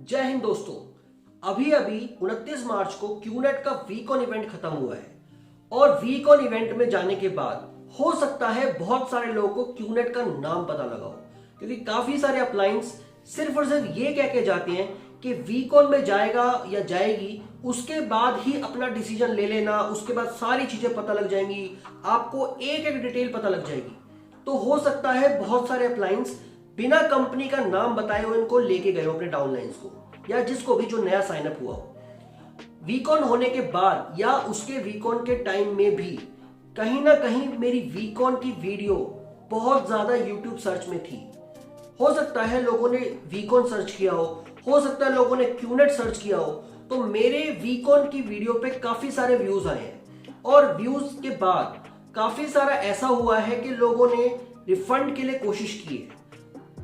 जय हिंद दोस्तों। अभी अभी 29 मार्च को क्यूनेट का वीकॉन इवेंट खत्म हुआ है और वीकॉन इवेंट में जाने के बाद हो सकता है बहुत सारे लोगों को क्यूनेट का नाम पता लगा हो, क्योंकि काफी सारे अप्लायंस सिर्फ और सिर्फ ये कह के जाते हैं कि वीकॉन में जाएगा या जाएगी, उसके बाद ही अपना डिसीजन ले लेना, उसके बाद सारी चीजें पता लग जाएंगी, आपको एक एक डिटेल पता लग जाएगी। तो हो सकता है बहुत सारे अप्लायंस बिना कंपनी का नाम बताए हुए इनको लेके गए हो अपने डाउनलाइंस को, या जिसको भी जो नया साइन अप हुआ हो। वीकॉन होने के बाद या उसके वीकॉन के टाइम में भी कहीं ना कहीं मेरी वीकॉन की वीडियो बहुत ज्यादा यूट्यूब सर्च में थी। हो सकता है लोगों ने वीकॉन सर्च किया हो सकता है लोगों ने क्यूनेट सर्च किया हो, तो मेरे वीकॉन की वीडियो पे काफी सारे व्यूज आए हैं और व्यूज के बाद काफी सारा ऐसा हुआ है कि लोगों ने रिफंड के लिए कोशिश की है।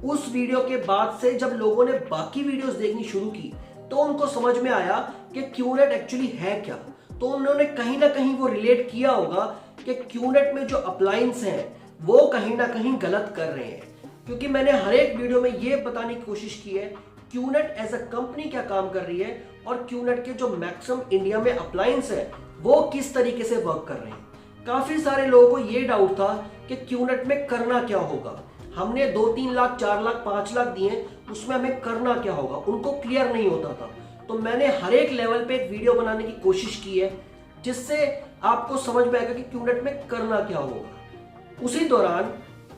उस वीडियो के बाद से जब लोगों ने बाकी वीडियोस देखनी शुरू की तो उनको समझ में आया कि क्यूनेट एक्चुअली है क्या। तो उन्होंने कहीं ना कहीं वो रिलेट किया होगा कि क्यूनेट में जो अप्लायंस हैं वो कहीं ना कहीं गलत कर रहे हैं, क्योंकि मैंने हर एक वीडियो में ये बताने की कोशिश की है क्यूनेट एज अ कंपनी क्या काम कर रही है और क्यूनेट के जो मैक्सिमम इंडिया में अप्लायंस है वो किस तरीके से वर्क कर रहे हैं। काफी सारे लोगों को ये डाउट था कि क्यूनेट में करना क्या होगा, हमने 2-3 लाख 4 लाख 5 लाख दिए, उसमें हमें करना क्या होगा, उनको क्लियर नहीं होता था। तो मैंने हर एक लेवल पे एक वीडियो बनाने की कोशिश की है जिससे आपको समझ में आएगा कि क्यूनेट में करना क्या होगा। उसी दौरान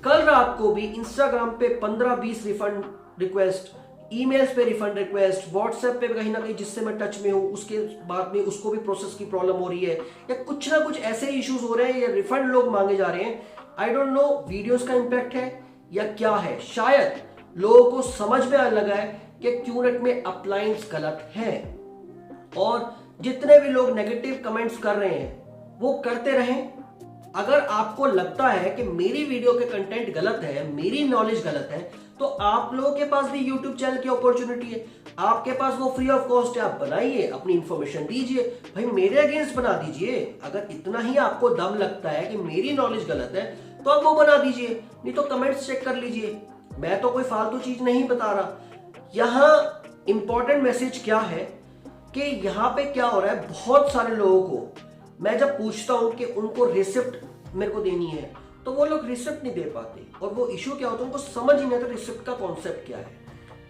कल रात को भी इंस्टाग्राम पे 15-20 रिफंड रिक्वेस्ट, ईमेल्स पे रिफंड रिक्वेस्ट, व्हाट्सएप पे कहीं ना कहीं जिससे मैं टच में हूँ उसके बाद में उसको भी प्रोसेस की प्रॉब्लम हो रही है या कुछ ना कुछ ऐसे इश्यूज हो रहे हैं या रिफंड लोग मांगे जा रहे हैं। आई डोंट नो वीडियोस का इंपैक्ट है या क्या है, शायद लोगों को समझ में आने लगा है कि क्यूनेट में अप्लायंस गलत है। और जितने भी लोग नेगेटिव कमेंट्स कर रहे हैं वो करते रहें। अगर आपको लगता है कि मेरी वीडियो के कंटेंट गलत है, मेरी नॉलेज गलत है, तो आप लोगों के पास भी यूट्यूब चैनल की अपॉर्चुनिटी है, आपके पास वो फ्री ऑफ कॉस्ट है, आप बनाइए, अपनी इंफॉर्मेशन दीजिए, भाई मेरे अगेंस्ट बना दीजिए। अगर इतना ही आपको दम लगता है कि मेरी नॉलेज गलत है तो आप वो बना दीजिए, नहीं तो कमेंट्स चेक कर लीजिए। मैं तो कोई फालतू चीज नहीं बता रहा। यहाँ इंपॉर्टेंट मैसेज क्या है कि यहाँ पे क्या हो रहा है, बहुत सारे लोगों को मैं जब पूछता हूं कि उनको रिसिप्ट मेरे को देनी है तो वो लोग रिसिप्ट नहीं दे पाते, और वो इशू क्या होता है उनको समझ ही नहीं आता रिसिप्ट का कॉन्सेप्ट क्या है।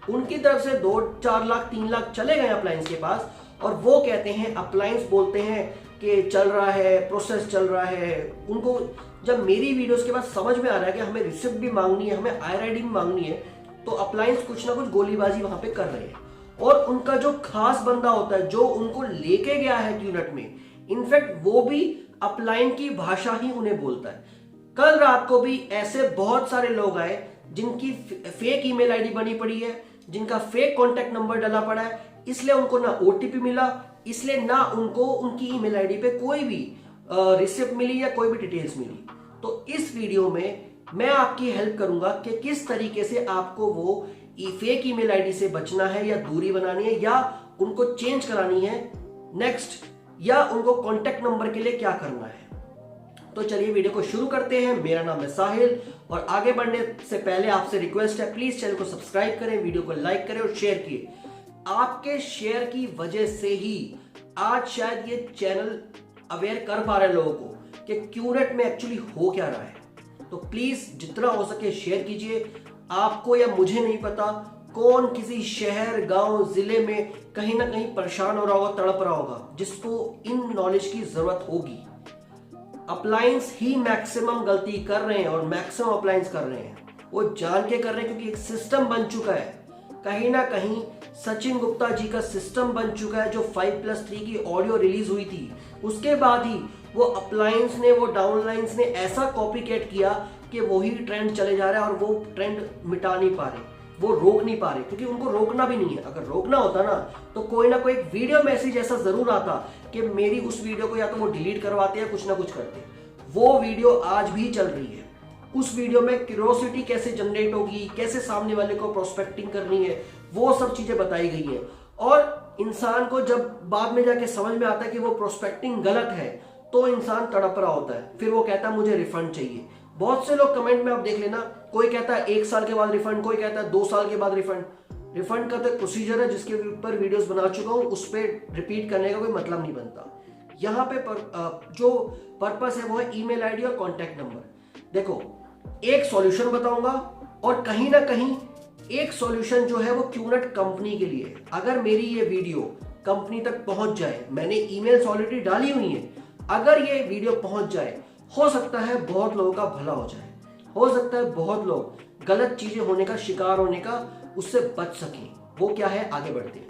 उनकी तरफ से 2-4 लाख 3 लाख चले गए अप्लायंस के पास और वो कहते हैं, अप्लायंस बोलते हैं कि चल रहा है, प्रोसेस चल रहा है। उनको जब मेरी वीडियोस के बाद समझ में आ रहा है कि हमें रिसिप्ट भी मांगनी है, हमें IRID भी मांगनी है, तो अप्लायंस कुछ ना कुछ गोलीबाजी वहां पे कर रहे हैं। और उनका जो खास बंदा होता है जो उनको लेके गया है क्यूनेट में, इनफैक्ट वो भी अपलायन की भाषा ही उन्हें बोलता है। कल रात को भी ऐसे बहुत सारे लोग आए जिनकी फेक ईमेल आईडी बनी पड़ी है, जिनका फेक कॉन्टेक्ट नंबर डाला पड़ा है, इसलिए उनको ना OTP मिला, इसलिए ना उनको उनकी ईमेल आईडी पे कोई भी रिसिप्ट मिली या कोई भी डिटेल्स मिली। तो इस वीडियो में मैं आपकी हेल्प करूंगा कि किस तरीके से आपको वो फेक ईमेल आईडी से बचना है या दूरी बनानी है या उनको चेंज करानी है नेक्स्ट, या उनको कॉन्टेक्ट नंबर के लिए क्या करना है। तो चलिए वीडियो को शुरू करते हैं। मेरा नाम है साहिल और आगे बढ़ने से पहले आपसे रिक्वेस्ट है, प्लीज चैनल को सब्सक्राइब करें, वीडियो को लाइक करें और शेयर किए। आपके शेयर की वजह से ही आज शायद ये चैनल अवेयर कर पा रहे हैं लोगों को कि क्यूनेट में एक्चुअली हो क्या रहा है। तो प्लीज जितना हो सके शेयर कीजिए। आपको या मुझे नहीं पता कौन किसी शहर, गांव, जिले में कहीं ना कहीं परेशान हो रहा होगा, तड़प रहा होगा, जिसको इन नॉलेज की जरूरत होगी। अप्लायंस ही मैक्सिमम गलती कर रहे हैं और मैक्सिमम अप्लायंस कर रहे हैं, वो जान के कर रहे हैं, क्योंकि एक सिस्टम बन चुका है। कहीं ना कहीं सचिन गुप्ता जी का सिस्टम बन चुका है। जो 5+3 की ऑडियो रिलीज हुई थी उसके बाद ही वो अप्लायंस ने, वो डाउनलाइंस ने ऐसा कॉपीकैट किया कि वही ट्रेंड चले जा रहा है और वो ट्रेंड मिटा नहीं पा रहे, वो रोक नहीं पा रहे, क्योंकि उनको रोकना भी नहीं है। अगर रोकना होता ना तो कोई ना कोई एक वीडियो मैसेज ऐसा जरूर आता कि मेरी उस वीडियो को या तो वो डिलीट करवाते या कुछ ना कुछ करते। वो वीडियो आज भी चल रही है। उस वीडियो में क्यूरियोसिटी कैसे जनरेट होगी, कैसे सामने वाले को प्रोस्पेक्टिंग करनी है, वो सब चीजें बताई गई है। और इंसान को जब बाद में जाके समझ में आता है कि वो प्रोस्पेक्टिंग गलत है तो इंसान तड़प रहा होता है, फिर वो कहता है मुझे रिफंड चाहिए। बहुत से लोग कमेंट में आप देख लेना, कोई कहता है 1 साल के बाद रिफंड, कोई कहता है 2 साल के बाद रिफंड। रिफंड का तो प्रोसीजर है जिसके ऊपर वीडियोस बना चुका हूं, उस पर रिपीट करने का कोई मतलब नहीं बनता। यहाँ पे जो पर्पस है वो है ईमेल आईडी और कॉन्टैक्ट नंबर। देखो, एक सॉल्यूशन बताऊंगा और कहीं ना कहीं एक सॉल्यूशन जो है वो क्यूनेट कंपनी के लिए। अगर मेरी ये वीडियो कंपनी तक पहुंच जाए, मैंने ईमेल्स ऑलरेडी डाली हुई है, अगर ये वीडियो पहुंच जाए, हो सकता है बहुत लोगों का भला हो जाए, हो सकता है बहुत लोग गलत चीजें होने का शिकार होने का उससे बच सकें। वो क्या है, आगे बढ़ते हैं।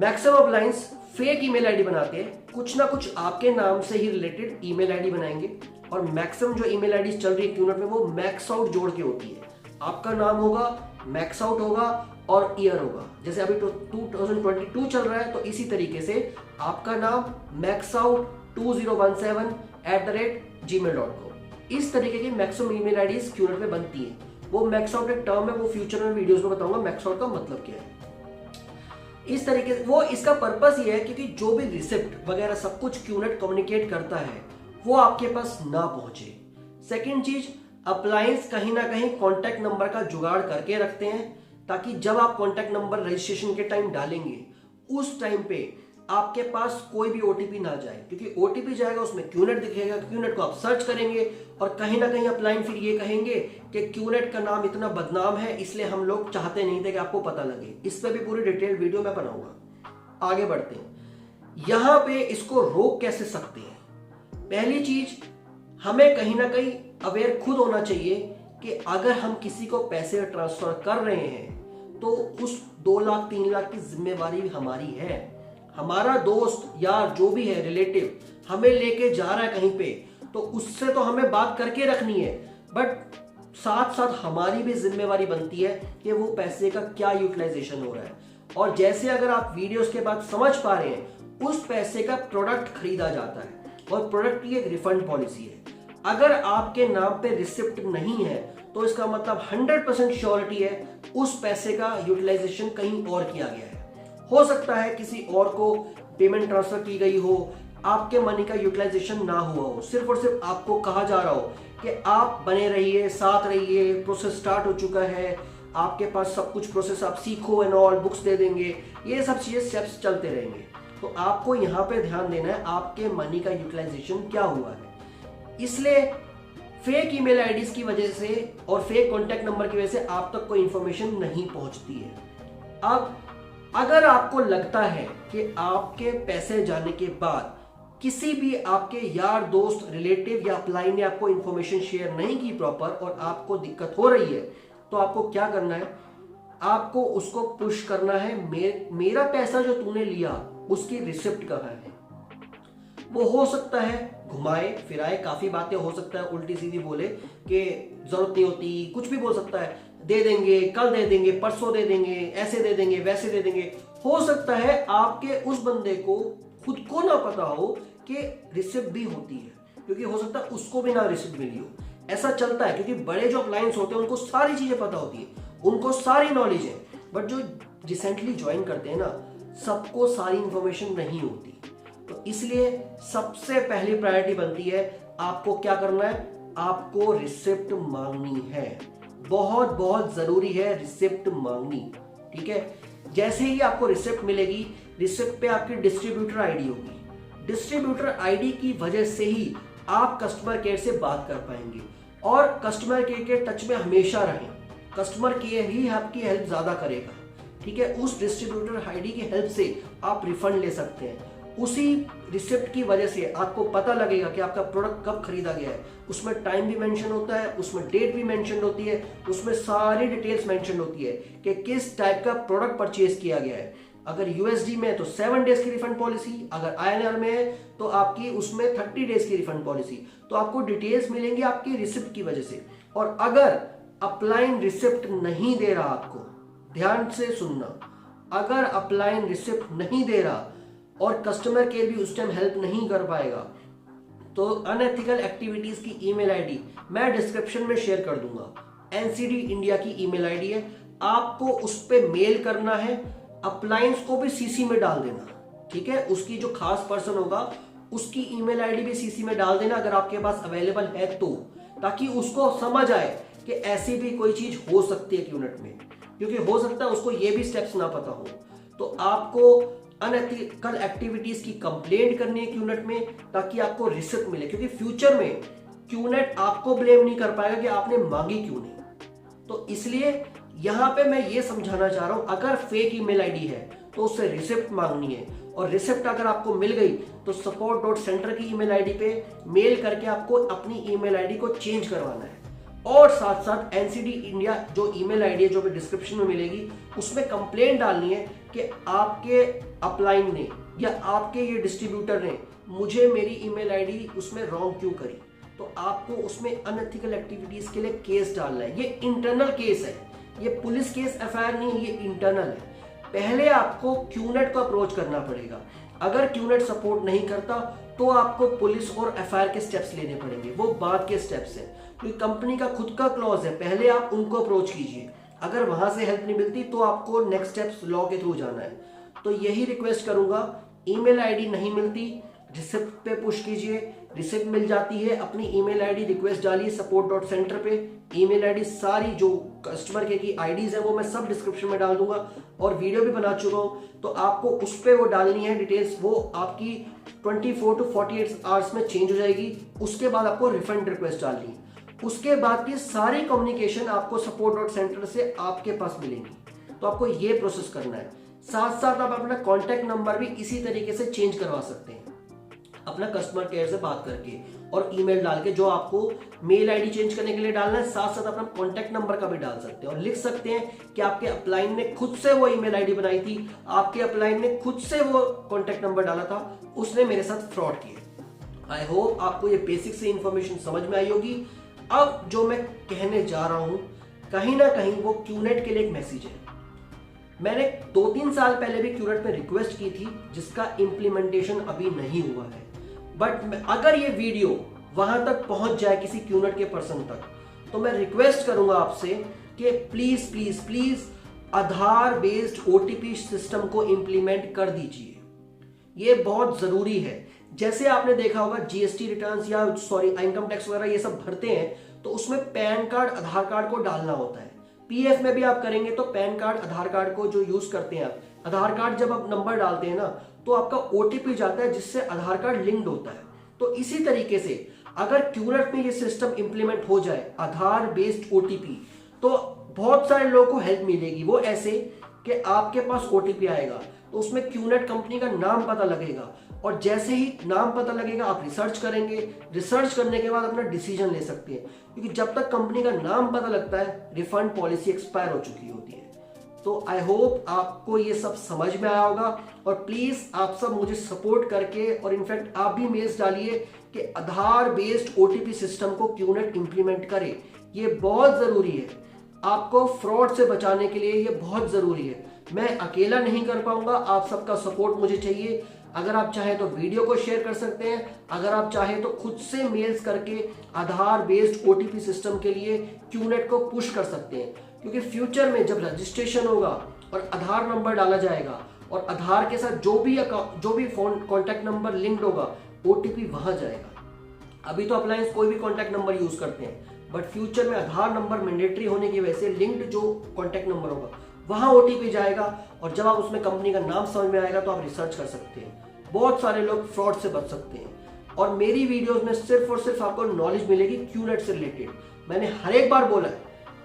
मैक्सिमम अपलायंस फेक ईमेल आईडी बनाते हैं, कुछ ना कुछ आपके नाम से ही रिलेटेड ईमेल आईडी बनाएंगे। और मैक्सिमम जो ईमेल आईडी चल रही है क्यूनेट में वो मैक्स आउट जोड़ के होती है। आपका नाम होगा, मैक्स आउट होगा और ईयर होगा। जैसे अभी 2022 चल रहा है, तो इसी तरीके से आपका नाम मैक्स आउट 2017@gmail.com। इस तरीके की मैक्सिमम ईमेल आईडीज क्यूनेट में बनती है। वो मैक्स आउट एक टर्म है, वो फ्यूचर में वीडियोस में बताऊंगा मैक्स आउट का मतलब क्या है। इस तरीके से वो इसका पर्पस ये है क्योंकि जो भी रिसिप्ट वगैरह सब कुछ क्यूनेट कम्युनिकेट करता है वो आपके पास ना पहुंचे। सेकेंड चीज, अप्लायंस कहीं ना कहीं कॉन्टैक्ट नंबर का जुगाड़ करके रखते हैं ताकि जब आप कॉन्टैक्ट नंबर रजिस्ट्रेशन के टाइम डालेंगे उस टाइम पे आपके पास कोई भी ओटीपी ना जाए, क्योंकि ओटीपी जाएगा उसमें क्यूनेट दिखेगा, क्यूनेट को आप सर्च करेंगे और कहीं ना कहीं अप्लायंस फिर ये कहेंगे कि क्यूनेट का नाम इतना बदनाम है इसलिए हम लोग चाहते नहीं थे कि आपको पता लगे। इस पर भी पूरी डिटेल वीडियो मैं बनाऊंगा। आगे बढ़ते हैं, यहां पे इसको रोक कैसे सकते हैं। पहली चीज, हमें कहीं ना कहीं अवेयर खुद होना चाहिए कि अगर हम किसी को पैसे ट्रांसफर कर रहे हैं तो उस 2 लाख 3 लाख की जिम्मेवारी हमारी है। हमारा दोस्त यार जो भी है रिलेटिव हमें लेके जा रहा है कहीं पे, तो उससे तो हमें बात करके रखनी है, बट साथ साथ हमारी भी जिम्मेवारी बनती है कि वो पैसे का क्या यूटिलाइजेशन हो रहा है। और जैसे अगर आप वीडियोस के बाद समझ पा रहे हैं, उस पैसे का प्रोडक्ट खरीदा जाता है और प्रोडक्ट की एक रिफंड पॉलिसी है। अगर आपके नाम पे रिसिप्ट नहीं है तो इसका मतलब 100% श्योरिटी है उस पैसे का यूटिलाइजेशन कहीं और किया गया है। हो सकता है किसी और को पेमेंट ट्रांसफर की गई हो, आपके मनी का यूटिलाइजेशन ना हुआ हो, सिर्फ और सिर्फ आपको कहा जा रहा हो कि आप बने रहिए, साथ रहिए, प्रोसेस स्टार्ट हो चुका है, आपके पास सब कुछ प्रोसेस, आप सीखो एंड ऑल, बुक्स दे देंगे, ये सब चीजें स्टेप्स चलते रहेंगे। तो आपको यहाँ पे ध्यान देना है आपके मनी का यूटिलाइजेशन क्या हुआ है। इसलिए फेक ईमेल आईडीज की वजह से और फेक कॉन्टैक्ट नंबर की वजह से आप तक कोई इंफॉर्मेशन नहीं पहुंचती है। अब अगर आपको लगता है कि आपके पैसे जाने के बाद किसी भी आपके यार दोस्त रिलेटिव या अप्लाई ने आपको इंफॉर्मेशन शेयर नहीं की प्रॉपर और आपको दिक्कत हो रही है, तो आपको क्या करना है, आपको उसको पुश करना है, मेरा पैसा जो तूने लिया उसकी रिसिप्ट कहाँ है। वो हो सकता है घुमाए फिराए, काफी बातें हो सकता है उल्टी सीधी बोले कि जरूरत नहीं होती, कुछ भी बोल सकता है, दे देंगे, कल दे देंगे, परसों दे देंगे, ऐसे दे देंगे, वैसे दे देंगे। हो सकता है आपके उस बंदे को खुद को ना पता हो कि रिसिप्ट भी होती है, क्योंकि हो सकता है उसको भी ना रिसिप्ट मिली हो। ऐसा चलता है क्योंकि बड़े जो अप्लायंस होते हैं उनको सारी चीजें पता होती है, उनको सारी नॉलेज है, बट जो रिसेंटली ज्वाइन करते हैं ना, सबको सारी इंफॉर्मेशन नहीं होती। तो इसलिए सबसे पहली प्रायोरिटी बनती है आपको क्या करना है, आपको रिसिप्ट मांगनी है। बहुत बहुत जरूरी है रिसिप्ट मांगनी, ठीक है। जैसे ही आपको रिसिप्ट मिलेगी, रिसिप्ट पे आपकी डिस्ट्रीब्यूटर आईडी होगी। डिस्ट्रीब्यूटर आईडी की वजह से ही आप कस्टमर केयर से बात कर पाएंगे और कस्टमर केयर के टच में हमेशा रहें। कस्टमर केयर ही आपकी हेल्प ज्यादा करेगा, ठीक है। उस डिस्ट्रीब्यूटर आईडी की हेल्प से आप रिफंड ले सकते हैं। उसी रिसिप्ट की वजह से आपको पता लगेगा कि आपका प्रोडक्ट कब खरीदा गया है, उसमें टाइम भी मेंशन होता है, उसमें डेट भी मेंशन होती है, उसमें सारी डिटेल्स मेंशन होती है कि किस टाइप का प्रोडक्ट परचेज किया गया है। अगर यूएसडी में है तो 7 डेज की रिफंड पॉलिसी, अगर आईएनआर में है तो आपकी उसमें 30 डेज की रिफंड पॉलिसी। तो आपको डिटेल्स मिलेंगी आपकी रिसिप्ट की वजह से। और अगर अप्लाइन रिसिप्ट नहीं दे रहा, आपको ध्यान से सुनना, अगर अप्लाइन रिसिप्ट नहीं दे रहा और कस्टमर केयर भी उस टाइम हेल्प नहीं कर पाएगा, तो अनएथिकल एक्टिविटीज की ईमेल आईडी मैं डिस्क्रिप्शन में शेयर कर दूंगा। एनसीडी इंडिया की ईमेल आईडी है, आपको उस पर मेल करना है, अप्लायंस को भी सीसी में डाल देना, ठीक है। उसकी जो खास पर्सन होगा उसकी ईमेल आईडी भी सीसी में डाल देना अगर आपके पास अवेलेबल है तो, ताकि उसको समझ आए कि ऐसी भी कोई चीज हो सकती है क्यूनेट में। क्योंकि हो सकता है उसको ये भी स्टेप्स ना पता हो। तो आपको अनएथिकल एक्टिविटीज की कंप्लेंट करनी है क्यूनेट में, ताकि आपको रिसिप्ट मिले, क्योंकि फ्यूचर में क्यूनेट आपको ब्लेम नहीं कर पाएगा कि आपने मांगी क्यों नहीं। तो इसलिए यहां पे मैं ये समझाना चाह रहा हूं, अगर फेक ईमेल आईडी है तो उससे रिसिप्ट मांगनी है, और रिसिप्ट अगर आपको मिल गई तो support.center की ईमेल आईडी पे मेल करके आपको अपनी ईमेल आईडी को चेंज करवाना है। और साथ साथ एनसीडी इंडिया जो ईमेल आईडी है जो भी डिस्क्रिप्शन में मिलेगी, उसमें कंप्लेंट डालनी है कि आपके अपलाइन ने या आपके ये डिस्ट्रीब्यूटर ने मुझे मेरी ईमेल आईडी उसमें रॉन्ग क्यों करी। तो आपको उसमें अनएथिकल एक्टिविटीज के लिए केस डालना है। ये इंटरनल केस है, ये पुलिस केस एफआईआर नहीं है, ये इंटरनल है। पहले आपको क्यूनेट को अप्रोच करना पड़ेगा। अगर क्यूनेट सपोर्ट नहीं करता तो आपको पुलिस और एफआईआर के स्टेप्स लेने पड़ेंगे, वो बाद के स्टेप्स हैं, क्योंकि कंपनी का खुद का क्लॉज है। पहले आप उनको अप्रोच कीजिए, अगर वहां से हेल्प नहीं मिलती तो आपको नेक्स्ट स्टेप्स लॉ के थ्रू जाना है। तो यही रिक्वेस्ट करूंगा, ईमेल आईडी नहीं मिलती रिसिप्ट पे पुश कीजिए, रिसिप्ट मिल जाती है अपनी ईमेल आईडी रिक्वेस्ट डालिए support.center पे। ईमेल आईडी सारी जो कस्टमर के की आईडीज है वो मैं सब डिस्क्रिप्शन में डाल दूंगा, और वीडियो भी बना चुका हूं। तो आपको उस पे वो डालनी है डिटेल्स, वो आपकी 24 to 48 आवर्स में चेंज हो जाएगी। उसके बाद आपको रिफंड रिक्वेस्ट डालनी है, उसके बाद की सारी कम्युनिकेशन आपको support.center से आपके पास मिलेंगी। तो आपको ये प्रोसेस करना है। साथ साथ आप अपना कॉन्टैक्ट नंबर भी इसी तरीके से चेंज करवा सकते हैं, अपना कस्टमर केयर से बात करके और ईमेल डाल के। जो आपको मेल आईडी चेंज करने के लिए डालना है, साथ साथ अपना कॉन्टैक्ट नंबर का भी डाल सकते हैं, और लिख सकते हैं कि आपके अपलाइन ने खुद से वो ईमेल आईडी बनाई थी, आपके अपलाइन ने खुद से वो कॉन्टैक्ट नंबर डाला था, उसने मेरे साथ फ्रॉड किया। आई होप आपको ये बेसिक से इंफॉर्मेशन समझ में आई होगी। अब जो मैं कहने जा रहा हूं, कहीं ना कहीं वो क्यूनेट के लिए एक मैसेज है। मैंने 2-3 साल पहले भी क्यूनेट में रिक्वेस्ट की थी, जिसका इंप्लीमेंटेशन अभी नहीं हुआ है। बट अगर ये वीडियो वहां तक पहुंच जाए किसी क्यूनेट के पर्सन तक, तो मैं रिक्वेस्ट करूंगा आपसे कि please please please Aadhaar based OTP system को इंप्लीमेंट कर दीजिए। ये बहुत जरूरी है। जैसे आपने देखा होगा जीएसटी रिटर्न्स या इनकम टैक्स वगैरह ये सब भरते हैं, तो उसमें पैन कार्ड आधार कार्ड को डालना होता है। पीएफ में भी आप करेंगे तो पैन कार्ड आधार कार्ड को जो यूज करते हैं आप, आधार कार्ड जब आप नंबर डालते हैं ना, तो आपका ओटीपी जाता है जिससे आधार कार्ड लिंक्ड होता है। तो इसी तरीके से अगर क्यूनेट में ये सिस्टम इंप्लीमेंट हो जाए, आधार बेस्ड ओटीपी, तो बहुत सारे लोगों को हेल्प मिलेगी। वो ऐसे कि आपके पास ओटीपी आएगा तो उसमें क्यूनेट कंपनी का नाम पता लगेगा, और जैसे ही नाम पता लगेगा आप रिसर्च करेंगे, रिसर्च करने के बाद अपना डिसीजन ले सकते हैं, क्योंकि जब तक कंपनी का नाम पता लगता है रिफंड पॉलिसी एक्सपायर हो चुकी होती है। तो आई होप आपको ये सब समझ में आया होगा, और प्लीज आप सब मुझे सपोर्ट करके, और इनफैक्ट आप भी मेल्स डालिए कि आधार बेस्ड ओटीपी सिस्टम को क्यूनेट इंप्लीमेंट करे। ये बहुत जरूरी है, आपको फ्रॉड से बचाने के लिए ये बहुत जरूरी है। मैं अकेला नहीं कर पाऊंगा, आप सबका सपोर्ट मुझे चाहिए। अगर आप चाहें तो वीडियो को शेयर कर सकते हैं, अगर आप चाहें तो खुद से मेल्स करके आधार बेस्ड ओटीपी सिस्टम के लिए क्यूनेट को पुश कर सकते हैं, क्योंकि फ्यूचर में जब रजिस्ट्रेशन होगा और आधार नंबर डाला जाएगा और आधार के साथ जो भी फोन कॉन्टैक्ट नंबर लिंक्ड होगा, ओटीपी वहां जाएगा। अभी तो अप्लायंस कोई भी कॉन्टैक्ट नंबर यूज करते हैं, बट फ्यूचर में आधार नंबर मैंडेटरी होने की वजह से लिंक्ड जो कॉन्टैक्ट नंबर होगा वहां ओटीपी जाएगा, और जब आप उसमें कंपनी का नाम समझ में आएगा तो आप रिसर्च कर सकते हैं। बहुत सारे लोग फ्रॉड से बच सकते हैं, और मेरी वीडियोस में सिर्फ और सिर्फ आपको नॉलेज मिलेगी क्यूनेट से रिलेटेड। मैंने हर एक बार बोला है,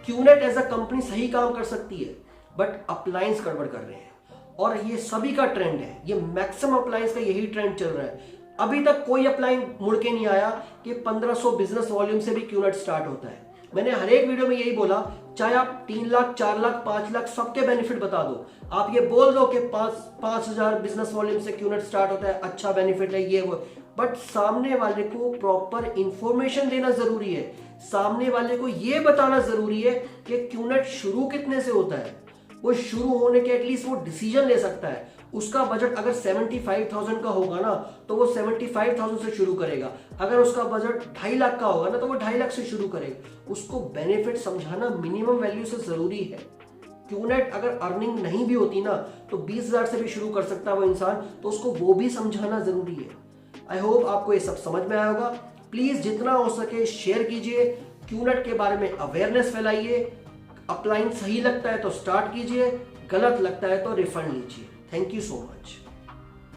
क्यूनेट एज अ कंपनी सही काम कर सकती है, बट अप्लायंस गड़बड़ कर रहे हैं, और ये सभी का ट्रेंड है। ये मैक्सिमम अप्लायंस का यही ट्रेंड चल रहा है। अभी तक कोई अप्लायंस मुड़ के नहीं आया कि 1500 बिजनेस वॉल्यूम से भी क्यूनेट स्टार्ट होता है। मैंने हर एक वीडियो में यही बोला, चाहे आप 3 लाख 4 लाख 5 लाख सबके बेनिफिट बता दो, आप ये बोल दो कि 5,000 बिजनेस वॉल्यूम से क्यूनेट स्टार्ट होता है, अच्छा बेनिफिट है ये वो, बट सामने वाले को प्रॉपर इंफॉर्मेशन देना जरूरी है। सामने वाले को ये बताना जरूरी है कि क्यूनेट शुरू कितने से होता है। वो शुरू होने के एटलीस्ट वो डिसीजन ले सकता है। उसका बजट अगर 75,000 का होगा ना, तो वो 75,000 से शुरू करेगा। अगर उसका बजट 2.5 लाख का होगा ना, तो वो 2.5 लाख से शुरू करेगा। उसको बेनिफिट समझाना मिनिमम वैल्यू से जरूरी है। क्यूनेट अगर अर्निंग नहीं भी होती ना, तो 20,000 से भी शुरू कर सकता है वो इंसान, तो उसको वो भी समझाना जरूरी है। आई होप आपको ये सब समझ में आया होगा। प्लीज जितना हो सके शेयर कीजिए, क्यूनेट के बारे में अवेयरनेस फैलाइए। अपलाइन सही लगता है तो स्टार्ट कीजिए, गलत लगता है तो रिफंड लीजिए। Thank you so much.